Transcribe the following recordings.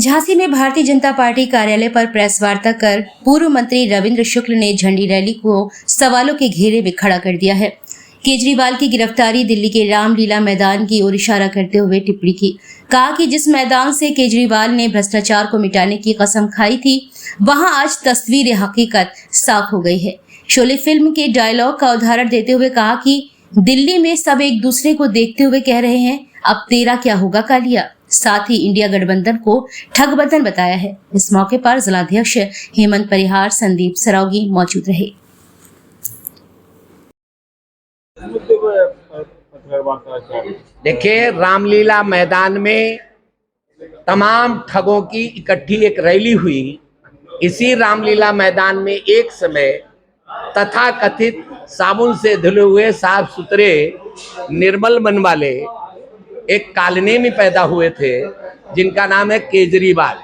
झांसी में भारतीय जनता पार्टी कार्यालय पर प्रेस वार्ता कर पूर्व मंत्री रविंद्र शुक्ल ने झंडी रैली को सवालों के घेरे में खड़ा कर दिया है। केजरीवाल की गिरफ्तारी दिल्ली के रामलीला मैदान की ओर इशारा करते हुए टिप्पणी की। कहा कि जिस मैदान से केजरीवाल ने भ्रष्टाचार को मिटाने की कसम खाई थी, वहां आज तस्वीर हकीकत साफ हो गई है। शोले फिल्म के डायलॉग का उदाहरण देते हुए कहा कि दिल्ली में सब एक दूसरे को देखते हुए कह रहे हैं, अब तेरा क्या होगा कालिया। साथ ही इंडिया गठबंधन को ठगबंधन बताया है। इस मौके पर जिलाध्यक्ष हेमंत परिहार, संदीप सरावगी मौजूद रहे। देखिए, रामलीला मैदान में तमाम ठगों की इकट्ठी एक रैली हुई। इसी रामलीला मैदान में एक समय तथाकथित साबुन से धुले हुए साफ सुथरे निर्मल मन वाले एक कॉलोनी में पैदा हुए थे जिनका नाम है केजरीवाल।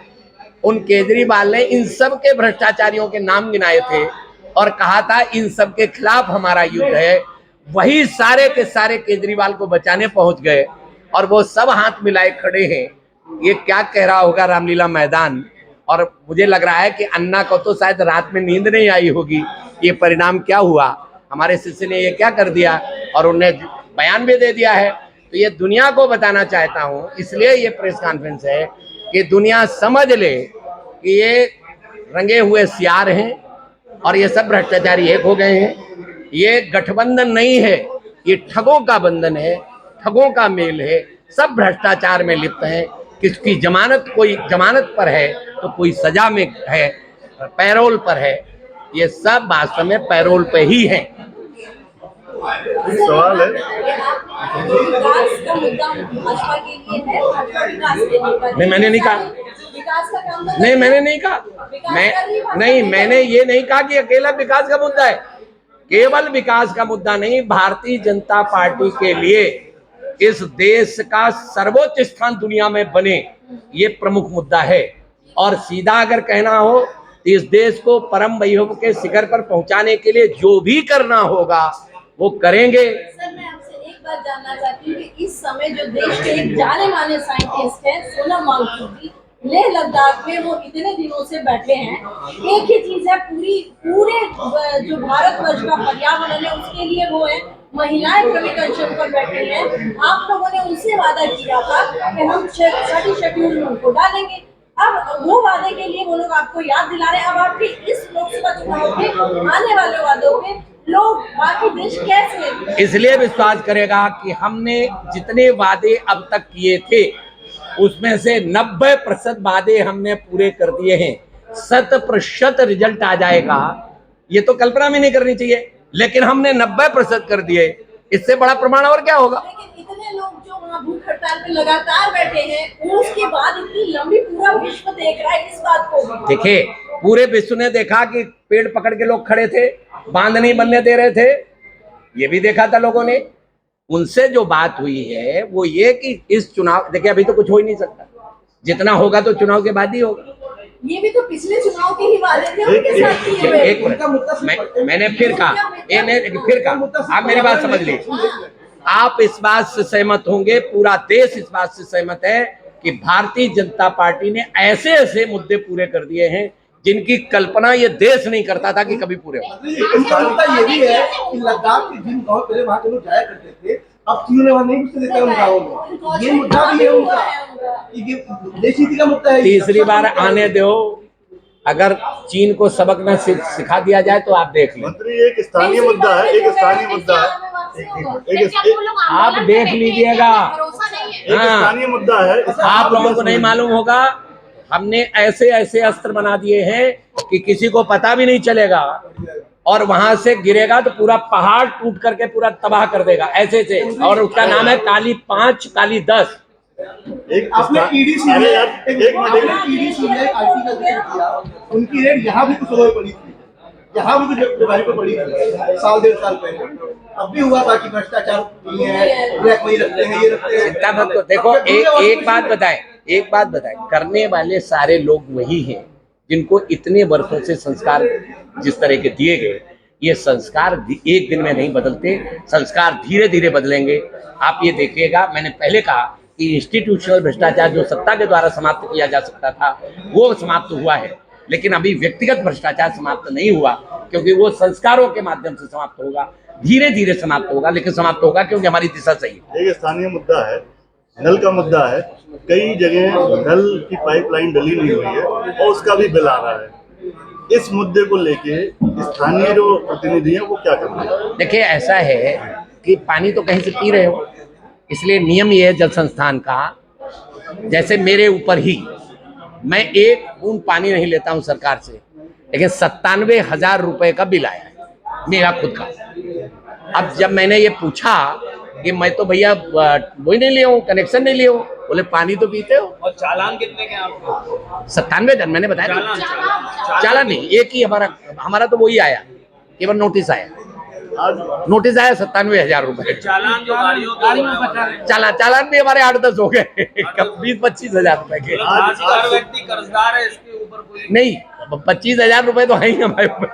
उन केजरीवाल ने इन सब के भ्रष्टाचारियों के नाम गिनाए थे और कहा था इन सब के खिलाफ हमारा युद्ध है। वही सारे के सारे केजरीवाल को बचाने पहुंच गए और वो सब हाथ मिलाए खड़े हैं। ये क्या कह रहा होगा रामलीला मैदान। और मुझे लग रहा है कि अन्ना को तो शायद रात में नींद नहीं आई होगी। ये परिणाम क्या हुआ, हमारे शिष्य ने ये क्या कर दिया और उन्हें बयान भी दे दिया है। तो ये दुनिया को बताना चाहता हूँ, इसलिए ये प्रेस कॉन्फ्रेंस है कि दुनिया समझ ले कि ये रंगे हुए सियार हैं और ये सब भ्रष्टाचारी एक हो गए हैं। ये गठबंधन नहीं है, ये ठगों का बंधन है, ठगों का मेल है। सब भ्रष्टाचार में लिप्त हैं। किसकी जमानत, कोई जमानत पर है तो कोई सजा में है, पैरोल पर है। ये सब वास्तव में पैरोल पे ही है। सवाल है, विकास का मुद्दा भाजपा के लिए है, भाजपा विकास के लिए नहीं, मैंने नहीं कहा। विकास का काम नहीं, मैंने नहीं कहा। मैंने ये नहीं कहा कि अकेला विकास का मुद्दा है। केवल विकास का मुद्दा नहीं, भारतीय जनता पार्टी के लिए इस देश का सर्वोच्च स्थान दुनिया में बने, ये प्रमुख मुद्दा है। और सीधा अगर कहना हो तो इस देश को परम वैभव के शिखर पर पहुंचाने के लिए जो भी करना होगा वो करेंगे। सर, मैं आपसे एक बात जानना चाहती हूँ कि इस समय जो देश के एक जाने माने साइंटिस्ट हैं सोनम वांगचुक, लेह लद्दाख में वो इतने दिनों से बैठे हैं। एक ही चीज है, पूरे जो भारतवर्ष का पर्यावरण है उसके लिए वो है, महिलाएं क्रमिक अंशों पर बैठे हैं। आप लोगों ने उनसे वादा किया था कि हम छठी शेड्यूल में उनको डालेंगे। अब वो वादे के लिए वो लोग आपको याद दिला रहे हैं। अब आपके इस लोकसभा चुनाव के आने वाले वादों पे लोग बाकी देश कैसे इसलिए विश्वास करेगा कि हमने जितने वादे अब तक किए थे उसमें से 90% वादे हमने पूरे कर दिए हैं। 100% रिजल्ट आ जाएगा, ये तो कल्पना में नहीं करनी चाहिए, लेकिन हमने 90% कर दिए। इससे बड़ा प्रमाण और क्या होगा। लेकिन इतने लोग जो वहाँ भूख हड़ताल पे लगातार बैठे हैं, उसके बाद इतनी लंबी पूरा विश्व देख रहा है इस बात को। देखिए, पूरे विश्व ने देखा कि पेड़ पकड़ के लोग खड़े थे, बांध नहीं बनने दे रहे थे, ये भी देखा था लोगों ने। उनसे जो बात हुई है वो ये कि इस चुनाव, देखिए अभी तो कुछ हो ही नहीं सकता, जितना होगा तो चुनाव के बाद ही होगा। ये भी तो पिछले चुनाव के ही वादे थे उनके साथ किए हुए। एक मिनट, मैंने फिर कहा, आप मेरी बात समझ लीजिए। आप इस बात से सहमत होंगे, पूरा देश इस बात से सहमत है कि भारतीय जनता पार्टी ने ऐसे ऐसे मुद्दे पूरे कर दिए हैं जिनकी कल्पना ये देश नहीं करता था कि कभी पूरे हो। ये भी है कि लद्दाख के जिन गाँव पहले वहाँ के लोग जाया करते थे, अब चीन ने वहाँ नहीं घुसने देते उन गाँवों में। ये मुद्दा भी है उनका, ये देश नीति का मुद्दा है। तीसरी बार आने दो, अगर चीन को सबक न सिखा दिया जाए तो आप देख लें। मंत्री, एक स्थानीय मुद्दा है, एक स्थानीय मुद्दा है, आप देख लीजिएगा। एक स्थानीय मुद्दा है। आप लोगों को नहीं मालूम होगा, हमने ऐसे ऐसे अस्त्र बना दिए हैं कि किसी को पता भी नहीं चलेगा, और वहां से गिरेगा तो पूरा पहाड़ टूट करके पूरा तबाह कर देगा ऐसे से। और उसका नाम है काली 5, काली 10। एक आपने ईडीसी में ईडीसी में आईटी का जिक्र किया, उनकी रेट यहाँ भी कुछ समय पड़ी थी, यहाँ भी कुछ बीमारी पर पड़ी थी, साल 1.5 साल पहले। अब भी हुआ बाकी भ्रष्टाचार नहीं है, ब्लैक मनी रखते हैं, ये रखते हैं। चिंता मत करो। देखो, एक बात बताएं, करने वाले सारे लोग वही हैं जिनको इतने वर्षों से संस्कार जिस तरह के दिए गए। ये संस्कार एक दिन में नहीं बदलते, संस्कार धीरे धीरे बदलेंगे। आप ये देखिएगा, मैंने पहले कहा कि इंस्टीट्यूशनल भ्रष्टाचार जो सत्ता के द्वारा समाप्त किया जा सकता था वो समाप्त हुआ है, लेकिन अभी व्यक्तिगत भ्रष्टाचार समाप्त नहीं हुआ, क्योंकि वो संस्कारों के माध्यम से समाप्त होगा, धीरे धीरे समाप्त होगा, लेकिन समाप्त होगा क्योंकि हमारी दिशा सही है। एक स्थानीय मुद्दा है, नल का मुद्दा है। कई जगह नल की पाइपलाइन डली नहीं हुई है और उसका भी बिल आ रहा है। इस मुद्दे को लेके स्थानीय जो प्रतिनिधि हैं वो क्या कर रहे हैं? देखिए, ऐसा है कि पानी तो कहीं से पी रहे हो, इसलिए नियम ये है जल संस्थान का, जैसे मेरे ऊपर ही मैं एक बूंद पानी नहीं लेता हूं सरकार से, लेकिन 97,000 रुपए का बिल आया है मेरा खुद का। अब जब मैंने ये पूछा कि मैं तो भैया वही नहीं लिया हूँ, कनेक्शन नहीं लिया हूँ, बोले पानी तो पीते हो। और चालान कितने के आपको? 97,000 मैंने बताया। चालान नहीं, एक ही हमारा तो वही आया, केवल नोटिस आया। नोटिस आया 97,000 रुपए। चालान जो गाड़ियों चालान भी हमारे 8-10 हो गए 20-25 हजार रुपए के। आज हर व्यक्ति कर्जदार है, इसके ऊपर कोई नहीं, 25,000 रुपए तो है ही हमारे ऊपर।